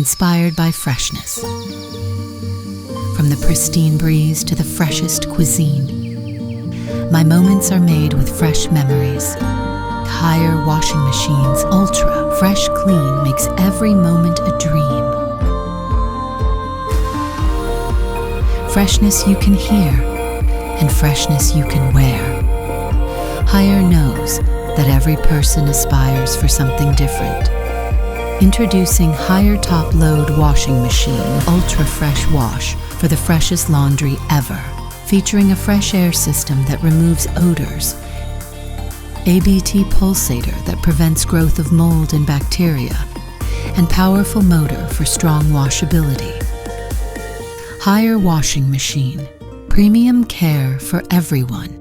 inspired by freshness. From the pristine breeze to the freshest cuisine, my moments are made with fresh memories. Haier washing machines, ultra fresh clean, makes every moment a dream. Freshness you can hear, and freshness you can wear. Haier knows that every person aspires for something different. Introducing Haier Top Load Washing Machine Ultra Fresh Wash for the freshest laundry ever, featuring a fresh air system that removes odors, ABT Pulsator that prevents growth of mold and bacteria, and powerful motor for strong washability. Haier Washing Machine, premium care for everyone.